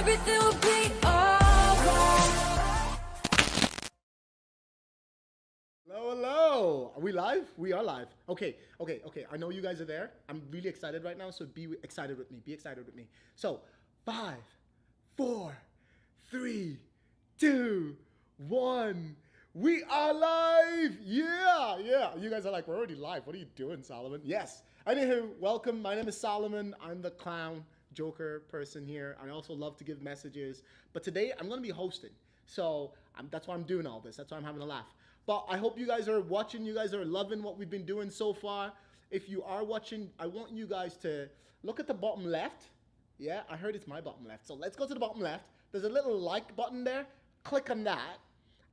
everything will be alright. Hello, hello. Are we live? We are live. Okay. I know you guys are there. I'm really excited right now, so be excited with me. Be excited with me. So, 5, 4, 3, 2, 1. We are live. Yeah. You guys are like, we're already live. What are you doing, Solomon? Yes. Anywho, welcome. My name is Solomon. I'm the clown, joker person here. I also love to give messages. But today, I'm going to be hosting. So, that's why I'm doing all this. That's why I'm having a laugh. But I hope you guys are watching. You guys are loving what we've been doing so far. If you are watching, I want you guys to look at the bottom left. Yeah, I heard it's my bottom left. So let's go to the bottom left. There's a little like button there. Click on that.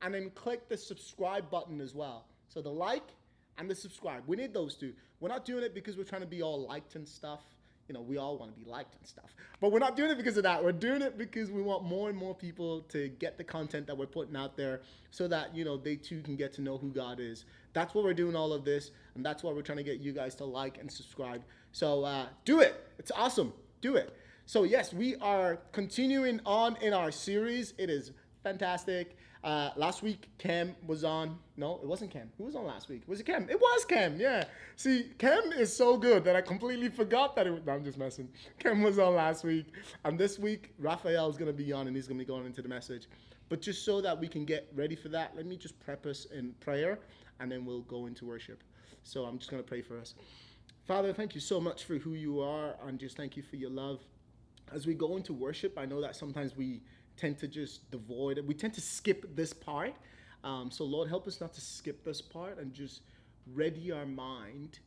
And then click the subscribe button as well. So the like and the subscribe. We need those two. We're not doing it because we're trying to be all liked and stuff. You know, we all want to be liked and stuff. But we're not doing it because of that. We're doing it because we want more and more people to get the content that we're putting out there so that, you know, they too can get to know who God is. That's why we're doing all of this. And that's why we're trying to get you guys to like and subscribe. So do it. It's awesome. Do it. So yes, we are continuing on in our series. It is fantastic. Last week, Cam was on. No, it wasn't Cam. Who was on last week? Was it Cam? It was Cam, yeah. See, Cam is so good that I completely forgot that it was. No, I'm just messing. Cam was on last week. And this week, Raphael is going to be on, and he's going to be going into the message. But just so that we can get ready for that, let me just prep us in prayer, and then we'll go into worship. So I'm just going to pray for us. Father, thank you so much for who you are, and just thank you for your love. As we go into worship, I know that sometimes we tend to just avoid it. We tend to skip this part. So Lord, help us not to skip this part and just ready our mind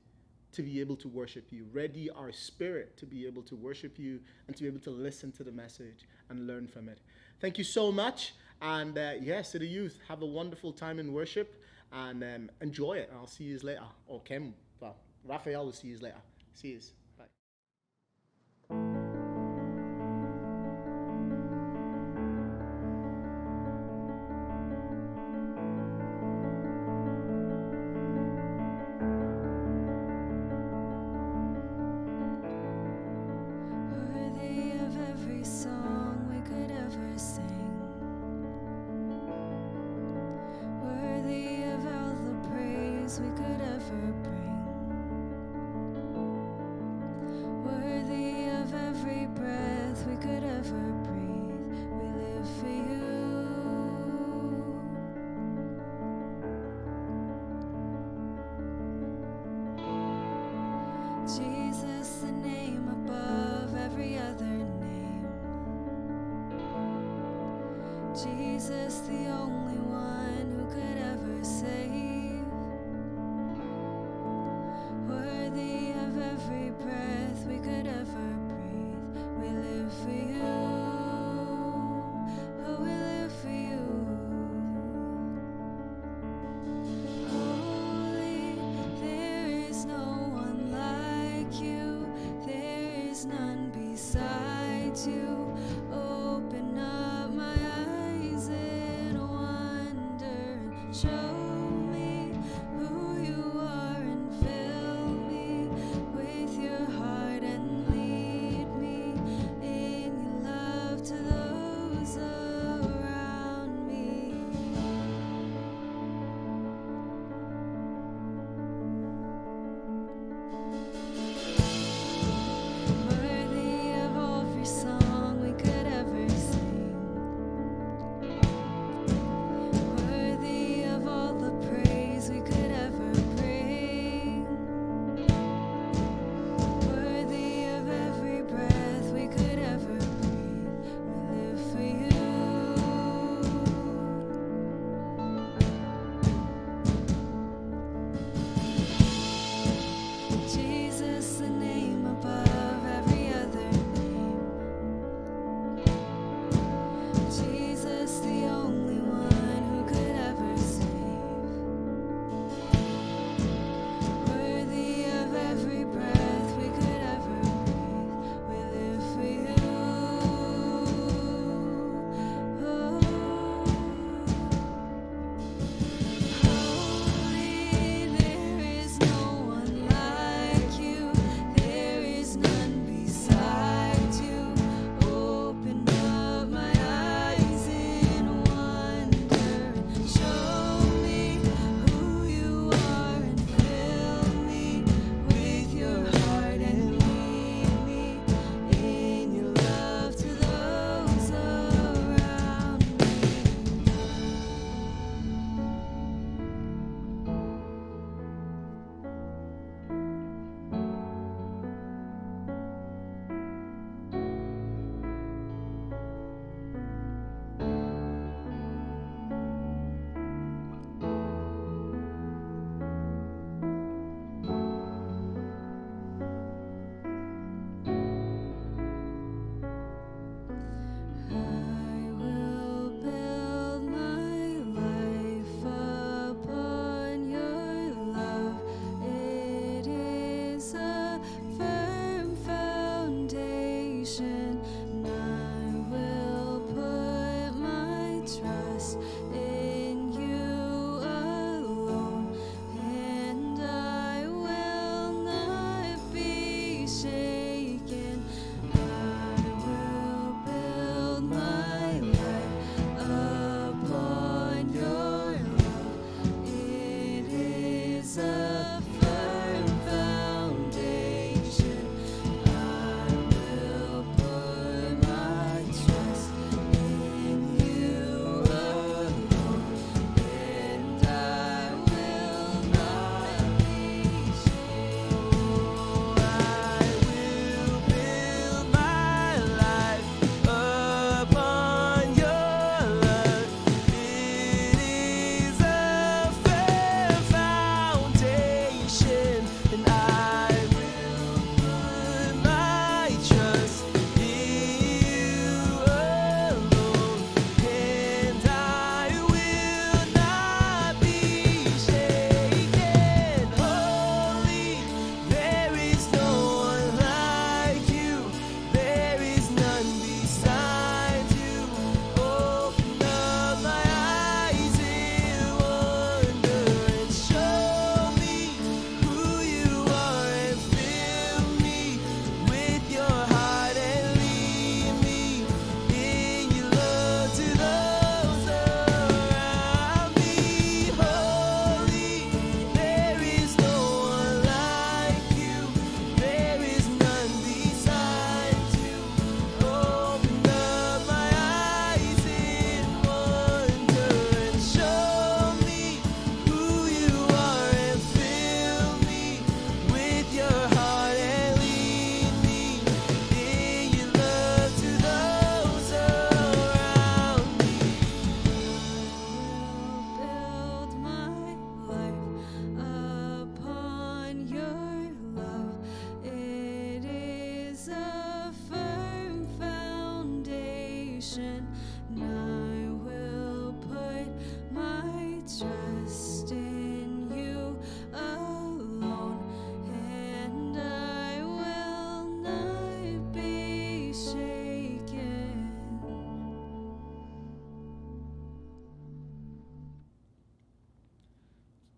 to be able to worship you. Ready our spirit to be able to worship you and to be able to listen to the message and learn from it. Thank you so much. And yes, City Youth, have a wonderful time in worship and enjoy it. I'll see you later. Or Raphael will see you later. See you. Bye. We could ever bring, worthy of every breath we could ever breathe. We live for you. Jesus, the name above every other name. Jesus, the only one who could ever save. Worthy of every breath we could ever breathe. We live for you. Oh, we live for you. Holy, there is no one like you. There is none beside you. Open up my eyes in wonder and show me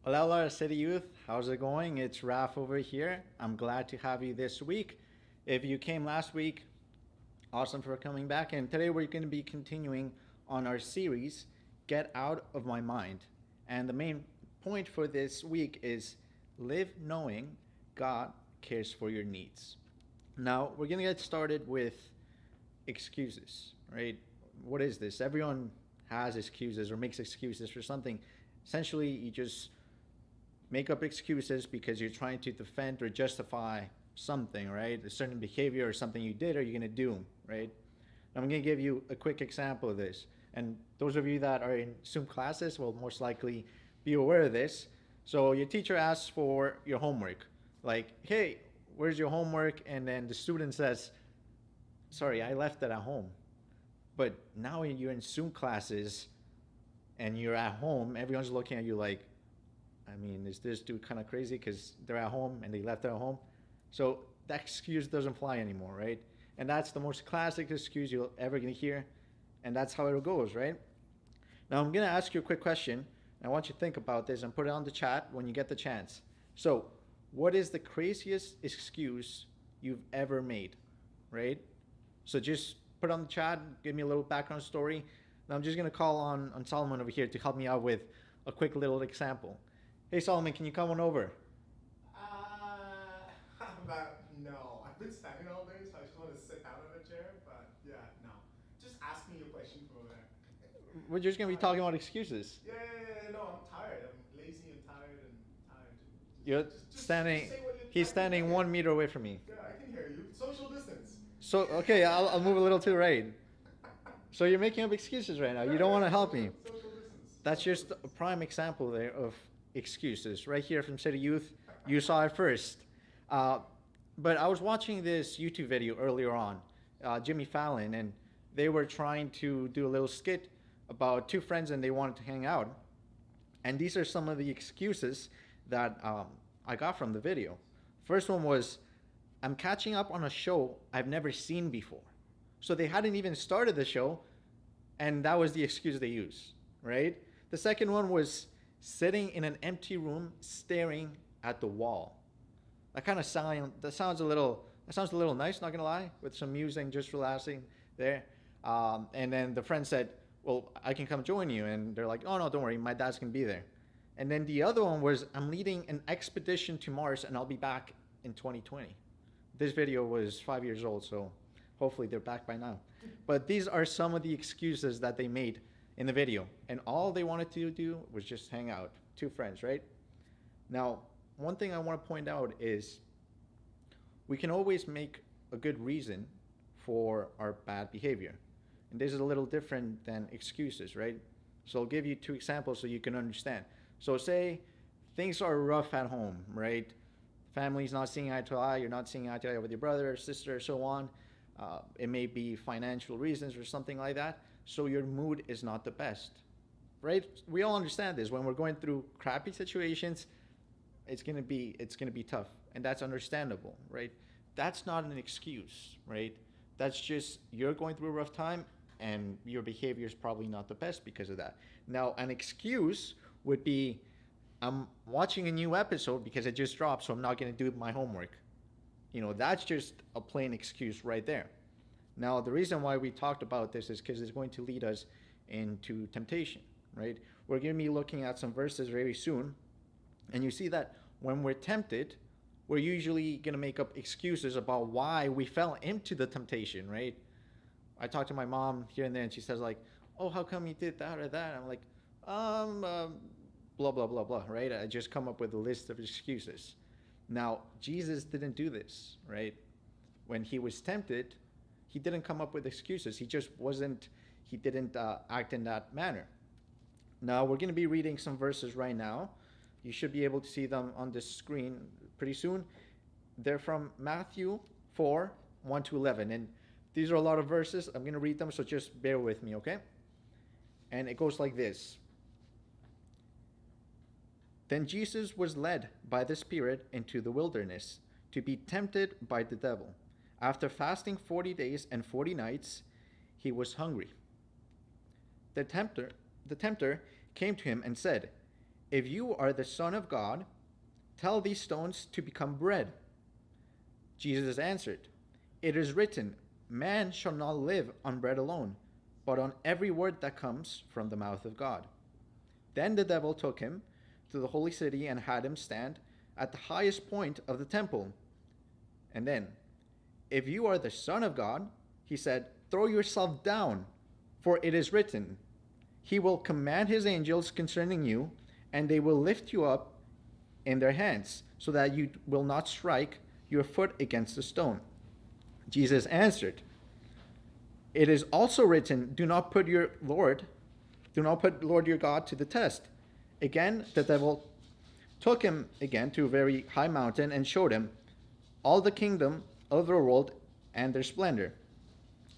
Hola, City Youth. How's it going? It's Raf over here. I'm glad to have you this week. If you came last week, awesome for coming back. And today we're going to be continuing on our series, Get Out of My Mind. And the main point for this week is live knowing God cares for your needs. Now, we're going to get started with excuses, right? What is this? Everyone has excuses or makes excuses for something. Essentially, you just make up excuses because you're trying to defend or justify something, right? A certain behavior or something you did or you're going to do, right? I'm going to give you a quick example of this. And those of you that are in Zoom classes will most likely be aware of this. So your teacher asks for your homework. Like, hey, where's your homework? And then the student says, sorry, I left it at home. But now you're in Zoom classes and you're at home, everyone's looking at you like, I mean, is this dude kind of crazy because they're at home and they left it at home? So that excuse doesn't fly anymore, right? And that's the most classic excuse you'll ever gonna hear. And that's how it goes, right? Now I'm gonna ask you a quick question. I want you to think about this and put it on the chat when you get the chance. So, what is the craziest excuse you've ever made, right? So just put it on the chat, give me a little background story. Now I'm just gonna call on Tomlin over here to help me out with a quick little example. Hey Solomon, can you come on over? No. I've been standing all day, so I just want to sit down in a chair. But yeah, no. Just ask me your question from over there. We're just gonna be talking about excuses. Yeah. No, I'm tired. I'm lazy and tired and tired. You're standing. Just say what you're He's standing talking 1 meter away from me. Yeah, I can hear you. Social distance. So okay, I'll move a little to the right. So you're making up excuses right now. You don't want to help me. Social distance. That's just a prime example there of excuses right here from City Youth. You saw it first. But I was watching this YouTube video earlier on, Jimmy Fallon, and they were trying to do a little skit about two friends and they wanted to hang out. And these are some of the excuses that I got from the video. First one was, I'm catching up on a show I've never seen before. So they hadn't even started the show, and that was the excuse they used, right? The second one was sitting in an empty room staring at the wall. That sounds a little nice, not gonna lie, with some music, just relaxing there. And then the friend said, well, I can come join you. And they're like, oh no, don't worry, my dad's gonna be there. And then the other one was, I'm leading an expedition to Mars and I'll be back in 2020. This video was 5 years old, so hopefully they're back by now. But these are some of the excuses that they made in the video. And all they wanted to do was just hang out. Two friends, right? Now, one thing I want to point out is we can always make a good reason for our bad behavior. And this is a little different than excuses, right? So I'll give you two examples so you can understand. So say things are rough at home, right? Family's not seeing eye to eye, you're not seeing eye to eye with your brother or sister, so on. It may be financial reasons or something like that. So your mood is not the best, right? We all understand this. When we're going through crappy situations, it's gonna be tough, and that's understandable, right? That's not an excuse, right? That's just you're going through a rough time, and your behavior is probably not the best because of that. Now, an excuse would be, I'm watching a new episode because it just dropped, so I'm not gonna do my homework. You know, that's just a plain excuse right there. Now, the reason why we talked about this is because it's going to lead us into temptation, right? We're going to be looking at some verses very soon, and you see that when we're tempted, we're usually going to make up excuses about why we fell into the temptation, right? I talk to my mom here and there, and she says like, oh, how come you did that or that? I'm like, blah, blah, blah, blah, right? I just come up with a list of excuses. Now, Jesus didn't do this, right? When he was tempted, he didn't come up with excuses. He didn't act in that manner. Now, we're going to be reading some verses right now. You should be able to see them on the screen pretty soon. They're from Matthew 4, 1 to 11. And these are a lot of verses. I'm going to read them, so just bear with me, okay? And it goes like this. Then Jesus was led by the Spirit into the wilderness to be tempted by the devil. After fasting 40 days and 40 nights, he was hungry. The tempter came to him and said, If you are the Son of God, tell these stones to become bread. Jesus answered, It is written, Man shall not live on bread alone, but on every word that comes from the mouth of God. Then the devil took him to the holy city and had him stand at the highest point of the temple. And then, If you are the Son of God, he said, throw yourself down, for it is written, He will command his angels concerning you, and they will lift you up in their hands, so that you will not strike your foot against a stone. Jesus answered, It is also written, do not put Lord your God to the test. Again, the devil took him again to a very high mountain and showed him all the kingdom of the world and their splendor.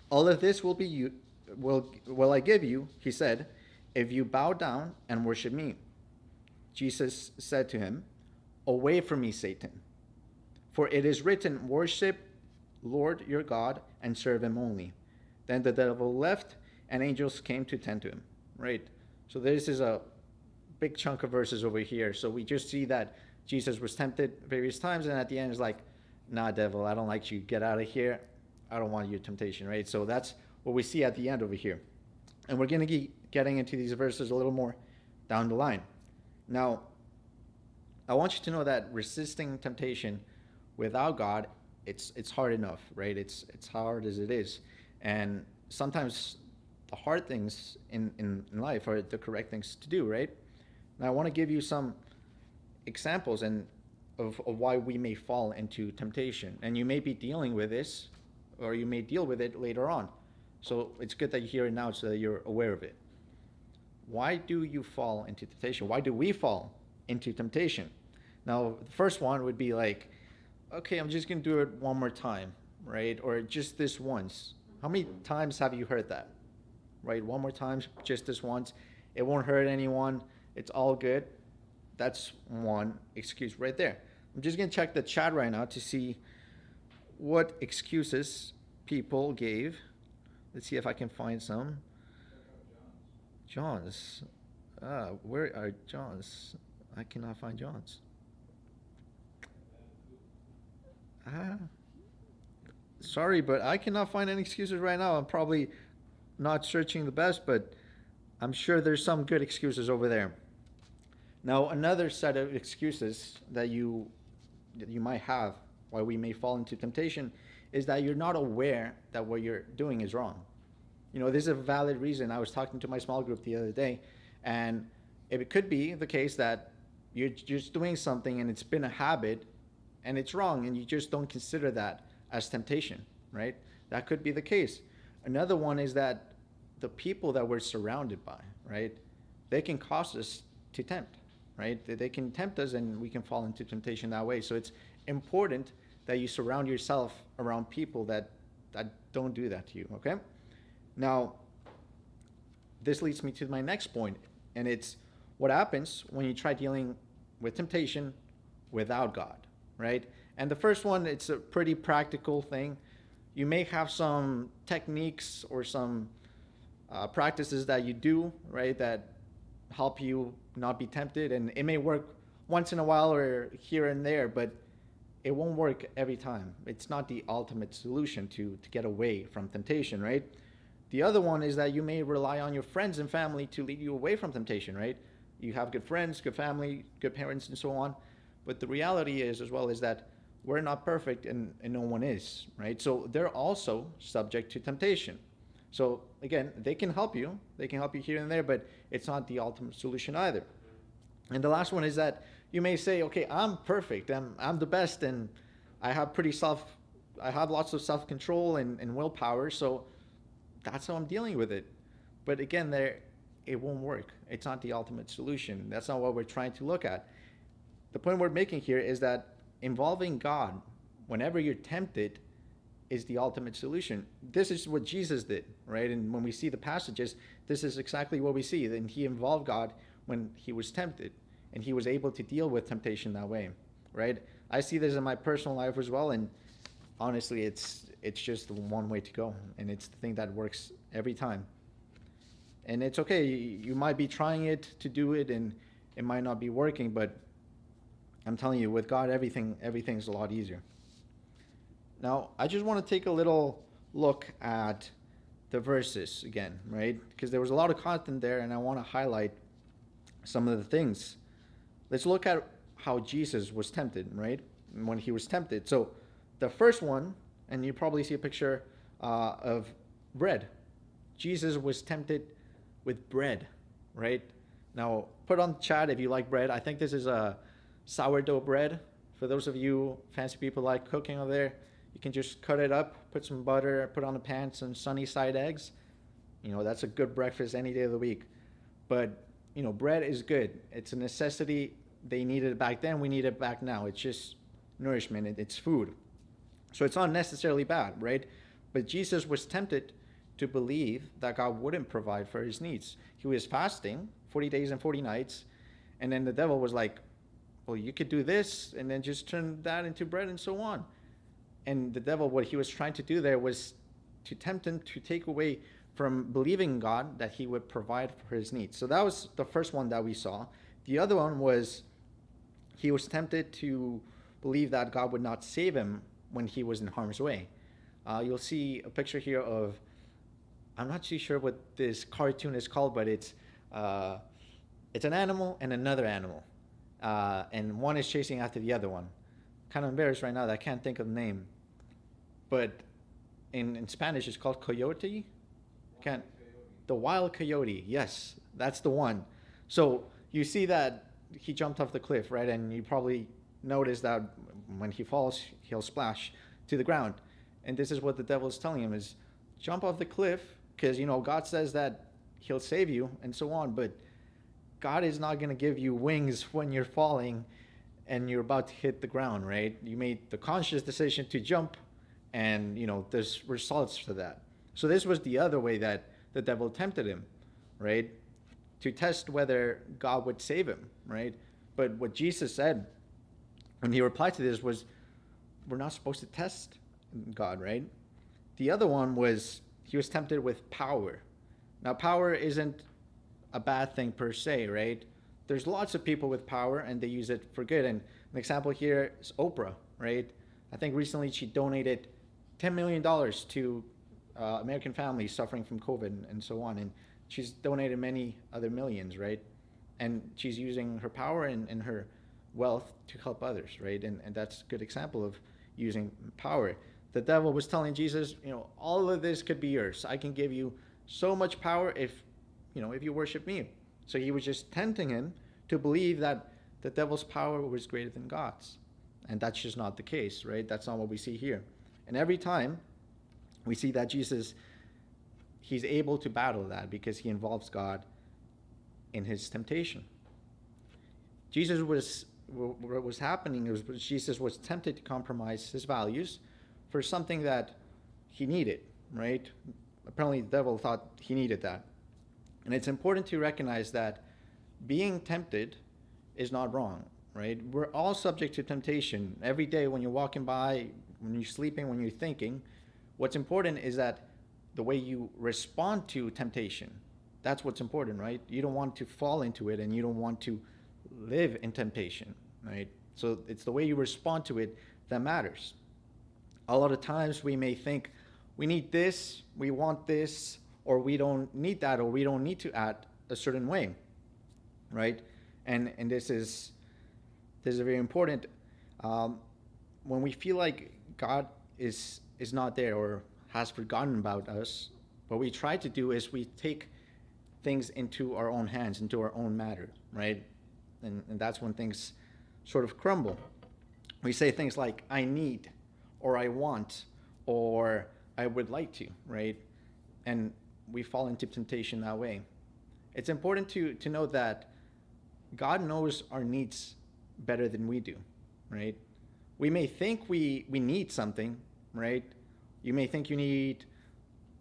All of this will I give you, he said, if you bow down and worship me. Jesus said to him, Away from me, Satan, for it is written, Worship Lord your God and serve him only. Then the devil left, and angels came to tend to him. Right? So this is a big chunk of verses over here. So we just see that Jesus was tempted various times, and at the end is like, nah, devil, I don't like you. Get out of here. I don't want your temptation, right? So that's what we see at the end over here. And we're going to be getting into these verses a little more down the line. Now, I want you to know that resisting temptation without God, it's hard enough, right? It's hard as it is. And sometimes the hard things in life are the correct things to do, right? Now, I want to give you some examples of why we may fall into temptation. And you may be dealing with this, or you may deal with it later on. So it's good that you hear it now so that you're aware of it. Why do you fall into temptation? Why do we fall into temptation? Now, the first one would be like, okay, I'm just going to do it one more time, right? Or just this once. How many times have you heard that? Right? One more time, just this once. It won't hurt anyone. It's all good. That's one excuse right there. I'm just going to check the chat right now to see what excuses people gave. Let's see if I can find some. John's. Where are John's? I cannot find John's. Sorry, but I cannot find any excuses right now. I'm probably not searching the best, but I'm sure there's some good excuses over there. Now, another set of excuses that you might have why we may fall into temptation is that you're not aware that what you're doing is wrong. You know, this is a valid reason. I was talking to my small group the other day, and it could be the case that you're just doing something and it's been a habit and it's wrong, and you just don't consider that as temptation, right? That could be the case. Another one is that the people that we're surrounded by, right, they can cause us to tempt, right? They can tempt us and we can fall into temptation that way. So it's important that you surround yourself around people that don't do that to you, okay? Now, this leads me to my next point, and it's what happens when you try dealing with temptation without God, right? And the first one, it's a pretty practical thing. You may have some techniques or some practices that you do, right, that help you not be tempted, and it may work once in a while or here and there, but it won't work every time. It's not the ultimate solution to get away from temptation, right? The other one is that you may rely on your friends and family to lead you away from temptation, right? You have good friends, good family, good parents, and so on. But the reality is, as well, is that we're not perfect and no one is, right? So they're also subject to temptation. So again, they can help you. They can help you here and there, but it's not the ultimate solution either. And the last one is that you may say, okay, I'm perfect. I'm the best, and I have lots of self-control and willpower. So that's how I'm dealing with it. But again, it won't work. It's not the ultimate solution. That's not what we're trying to look at. The point we're making here is that involving God whenever you're tempted is the ultimate solution. This is what Jesus did, right? And when we see the passages, this is exactly what we see. And he involved God when he was tempted, and he was able to deal with temptation that way, right? I see this in my personal life as well, and honestly, it's just the one way to go, and it's the thing that works every time. And it's okay. You might be trying it to do it, and it might not be working, but I'm telling you, with God, everything's a lot easier. Now, I just want to take a little look at the verses again, right? Because there was a lot of content there, and I want to highlight some of the things. Let's look at how Jesus was tempted, right? When he was tempted. So the first one, and you probably see a picture of bread. Jesus was tempted with bread, right? Now, put on chat if you like bread. I think this is a sourdough bread. For those of you fancy people like cooking over there, you can just cut it up, put some butter, put on a pan, some sunny side eggs. That's a good breakfast any day of the week. But, bread is good. It's a necessity. They needed it back then. We need it back now. It's just nourishment. It's food. So it's not necessarily bad, right? But Jesus was tempted to believe that God wouldn't provide for his needs. He was fasting 40 days and 40 nights. And then the devil was like, well, you could do this and then just turn that into bread and so on. And the devil, what he was trying to do there was to tempt him to take away from believing God that he would provide for his needs. So that was the first one that we saw. The other one was he was tempted to believe that God would not save him when he was in harm's way. You'll see a picture here of, I'm not too sure what this cartoon is called, but it's an animal and another animal. And one is chasing after the other one. Kind of embarrassed right now that I can't think of the name. But in Spanish, it's called coyote. The wild coyote. Yes, that's the one. So you see that he jumped off the cliff, right? And you probably notice that when he falls, he'll splash to the ground. And this is what the devil is telling him is jump off the cliff because, God says that he'll save you and so on. But God is not going to give you wings when you're falling and you're about to hit the ground, right? You made the conscious decision to jump and, there's results for that. So this was the other way that the devil tempted him, right? To test whether God would save him, right? But what Jesus said when he replied to this was, we're not supposed to test God, right? The other one was he was tempted with power. Now, power isn't a bad thing per se, right? There's lots of people with power and they use it for good. And an example here is Oprah, right? I think recently she donated $10 million to American families suffering from COVID and so on. And she's donated many other millions, right? And she's using her power and her wealth to help others, right? And that's a good example of using power. The devil was telling Jesus, all of this could be yours. I can give you so much power if you worship me. So he was just tempting him to believe that the devil's power was greater than God's. And that's just not the case, right? That's not what we see here. And every time we see that Jesus, he's able to battle that because he involves God in his temptation. What was happening was Jesus was tempted to compromise his values for something that he needed, right? Apparently the devil thought he needed that. And it's important to recognize that being tempted is not wrong, right? We're all subject to temptation. Every day when you're walking by, when you're sleeping, when you're thinking, what's important is that the way you respond to temptation, that's what's important, right? You don't want to fall into it and you don't want to live in temptation, right? So it's the way you respond to it that matters. A lot of times we may think, we need this, we want this, or we don't need that, or we don't need to act a certain way, right? And this is very important. When we feel like God is not there or has forgotten about us, what we try to do is we take things into our own hands, into our own matter, right? And that's when things sort of crumble. We say things like, I need, or I want, or I would like to, right? And we fall into temptation that way. It's important to know that God knows our needs better than we do, right? We may think we need something, right? You may think you need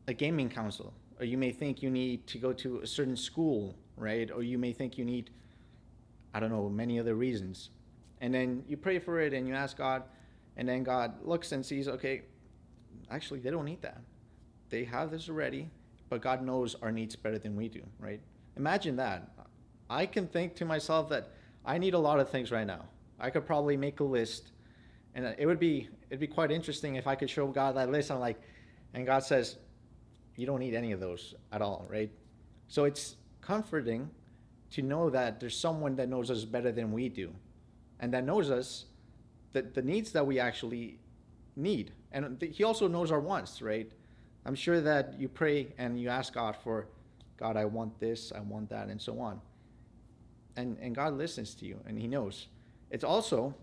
a gaming console, or you may think you need to go to a certain school, right? Or you may think you need, I don't know, many other reasons. And then you pray for it and you ask God, and then God looks and sees, okay, actually they don't need that. They have this already, but God knows our needs better than we do, right? Imagine that. I can think to myself that I need a lot of things right now. I could probably make a list, and it'd be quite interesting if I could show God that list. I'm like, and God says, you don't need any of those at all, right? So it's comforting to know that there's someone that knows us better than we do, and that knows us, the needs that we actually need. And he also knows our wants, right? I'm sure that you pray and you ask God for, God, I want this, I want that, and so on. And God listens to you, and he knows. It's also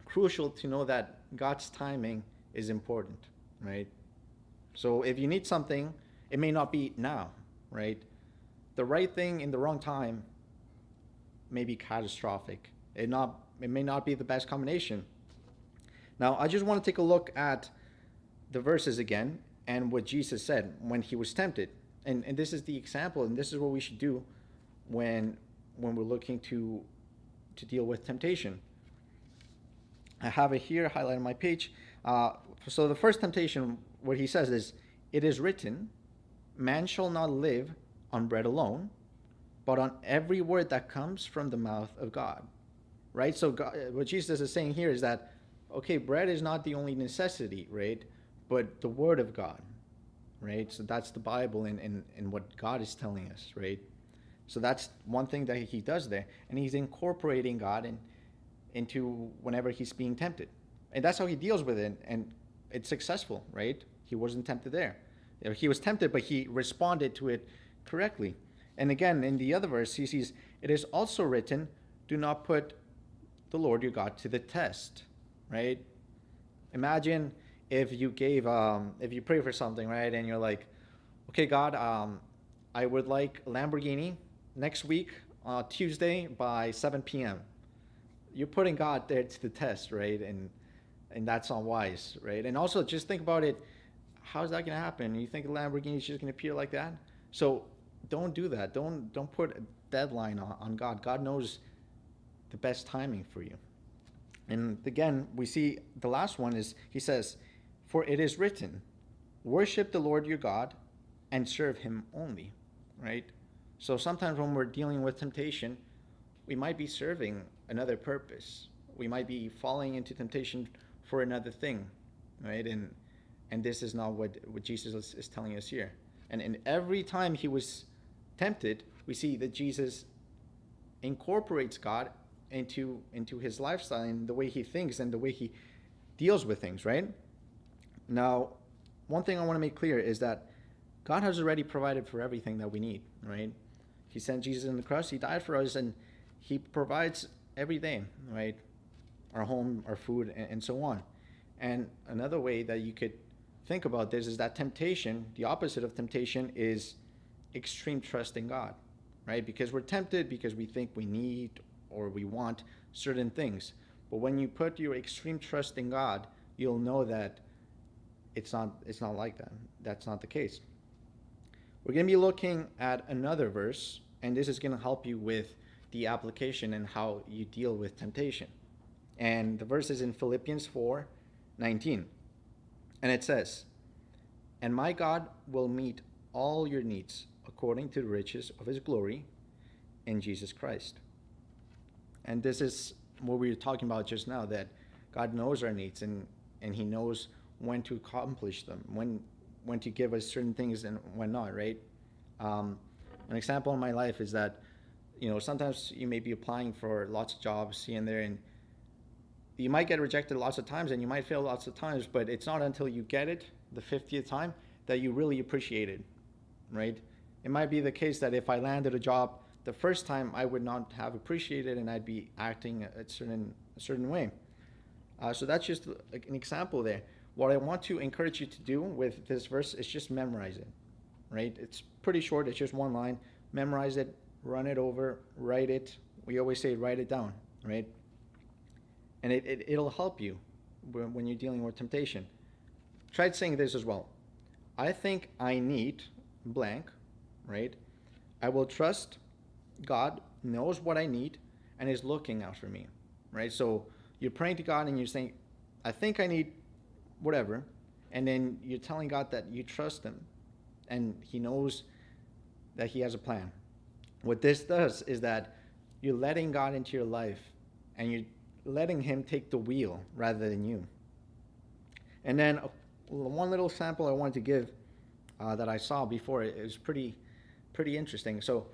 crucial to know that God's timing is important, right? So if you need something, it may not be now, right? The right thing in the wrong time may be catastrophic. It may not be the best combination. Now, I just want to take a look at the verses again and what Jesus said when he was tempted. And this is the example, and this is what we should do when we're looking to deal with temptation. I have it here highlighted on my page. So the first temptation, what he says is, it is written, man shall not live on bread alone, but on every word that comes from the mouth of God. Right? So God, what Jesus is saying here is that, okay, bread is not the only necessity, right? But the word of God, right? So that's the Bible and what God is telling us, right? So that's one thing that he does there. And he's incorporating God into whenever he's being tempted. And that's how he deals with it. And it's successful, right? He wasn't tempted there. He was tempted, but he responded to it correctly. And again, in the other verse, he says, it is also written, do not put the Lord your God to the test, right? Imagine if you pray for something, right? And you're like, okay, God, I would like a Lamborghini next week, Tuesday by 7 p.m. You're putting God there to the test, right? And that's unwise, right? And also just think about it. How's that going to happen? You think a Lamborghini is just going to appear like that? So don't do that. Don't put a deadline on God. God knows the best timing for you. And again, we see the last one is, he says, for it is written, worship the Lord your God and serve him only, right? So sometimes when we're dealing with temptation, we might be serving another purpose. We might be falling into temptation for another thing, right? And this is not what Jesus is telling us here. And every time he was tempted, we see that Jesus incorporates God into his lifestyle and the way he thinks and the way he deals with things, right? Now, one thing I want to make clear is that God has already provided for everything that we need, right? He sent Jesus on the cross, he died for us, and he provides every day, right? Our home, our food, and so on. And another way that you could think about this is that temptation, the opposite of temptation, is extreme trust in God, right? Because we're tempted because we think we need or we want certain things. But when you put your extreme trust in God, you'll know that it's not like that. That's not the case. We're going to be looking at another verse, and this is going to help you with the application and how you deal with temptation. And the verse is in Philippians 4:19. And it says, and my God will meet all your needs according to the riches of his glory in Jesus Christ. And this is what we were talking about just now, that God knows our needs and he knows when to accomplish them, when to give us certain things and when not, right? An example in my life is that, sometimes you may be applying for lots of jobs here and there, and you might get rejected lots of times and you might fail lots of times, but it's not until you get it the 50th time that you really appreciate it, right? It might be the case that if I landed a job the first time, I would not have appreciated and I'd be acting a certain way. So that's just an example there. What I want to encourage you to do with this verse is just memorize it, right? It's pretty short. It's just one line. Memorize it, run it over, write it. We always say write it down, right? And it'll help you when you're dealing with temptation. Try saying this as well. I think I need blank, right? I will trust God knows what I need and is looking out for me, right? So you're praying to God and you're saying, I think I need whatever. And then you're telling God that you trust him and he knows that he has a plan, What this does is that you're letting God into your life and you're letting him take the wheel rather than you. And then one little sample I wanted to give that I saw before, it was pretty interesting. So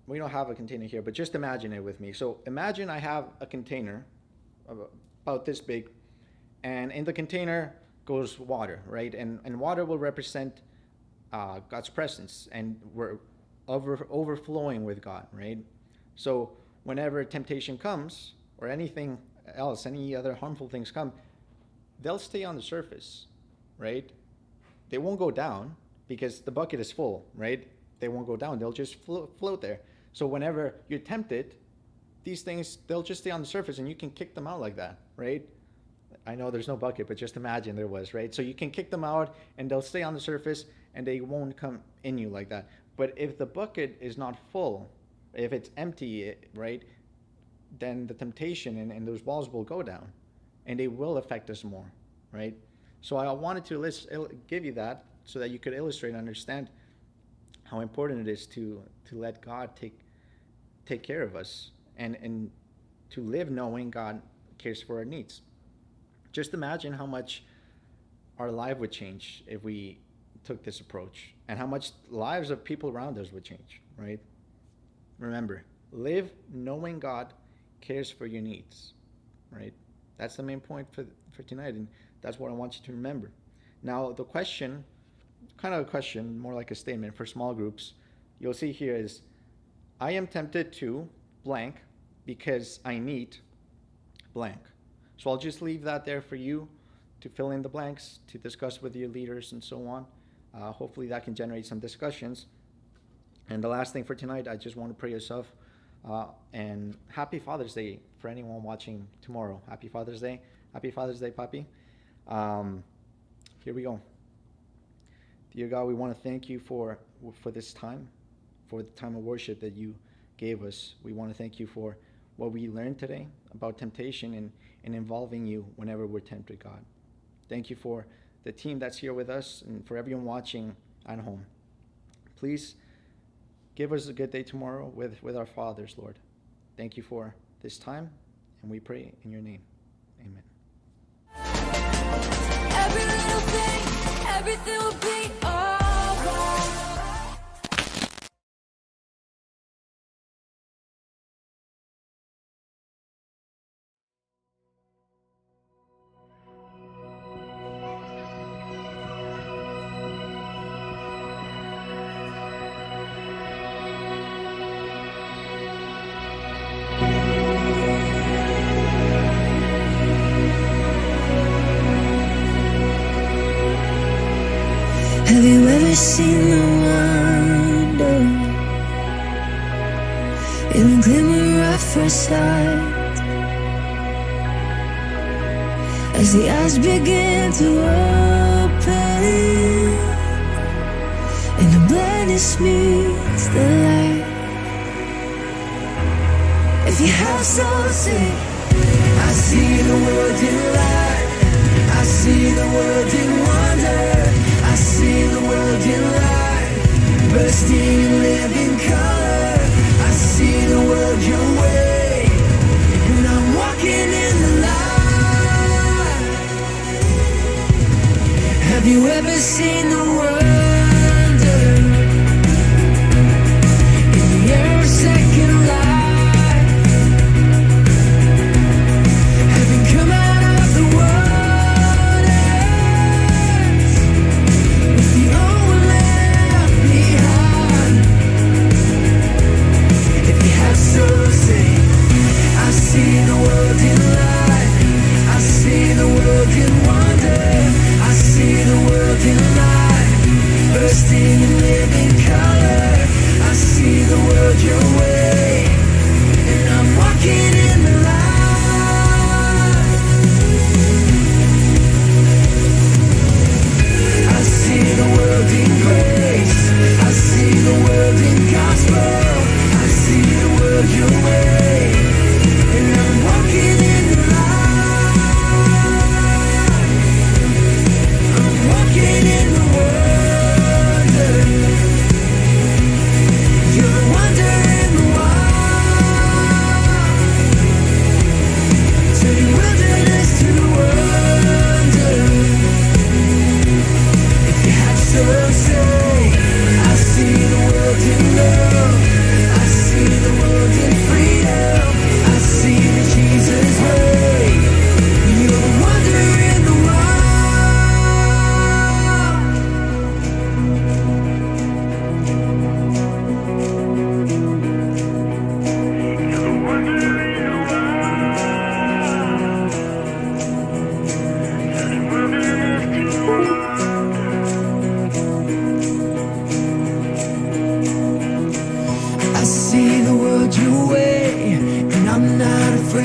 we don't have a container here, but just imagine it with me. So imagine I have a container about this big, and in the container goes water, right? And water will represent God's presence, and we're overflowing with God, right? So whenever temptation comes, or anything else, any other harmful things come, they'll stay on the surface, right? They won't go down because the bucket is full, right? They won't go down. They'll just float there. So whenever you're tempted, these things, they'll just stay on the surface and you can kick them out like that, right? I know there's no bucket, but just imagine there was, right? So you can kick them out and they'll stay on the surface and they won't come in you like that. But if the bucket is not full, if it's empty, right, then the temptation and those walls will go down and they will affect us more, right? So I wanted to give you that so that you could illustrate and understand how important it is to let God take care of us and to live knowing God cares for our needs. Just imagine how much our life would change if we took this approach, and how much lives of people around us would change, right? Remember, live knowing God cares for your needs, right? That's the main point for tonight, and that's what I want you to remember. Now, the question, kind of a question, more like a statement for small groups, you'll see here is, I am tempted to blank because I need blank. So I'll just leave that there for you to fill in the blanks, to discuss with your leaders and so on. Hopefully that can generate some discussions. And the last thing for tonight, I just want to pray yourself. And happy Father's Day for anyone watching tomorrow. Happy Father's Day. Happy Father's Day, Papi. Here we go. Dear God, we want to thank you for this time, for the time of worship that you gave us. We want to thank you for what we learned today about temptation and involving you whenever we're tempted, God. Thank you for the team that's here with us and for everyone watching at home. Please give us a good day tomorrow with our fathers, Lord. Thank you for this time, and we pray in your name. Amen. Every little thing, everything will be alright. Have you ever seen the wonder in the glimmer at first sight? As the eyes begin to open and the blindness meets the light. If you have soul, sing. I see the world in light. I see the world in wonder. I see the world in light, bursting in living color. I see the world your way, and I'm walking in the light. Have you ever seen the wonder in the air of second life? Having come out of the world. I see the world in light. I see the world in wonder. I see the world in light.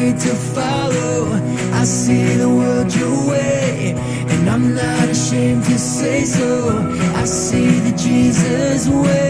afraid to follow. I see the world your way, and I'm not ashamed to say so. I see the Jesus way.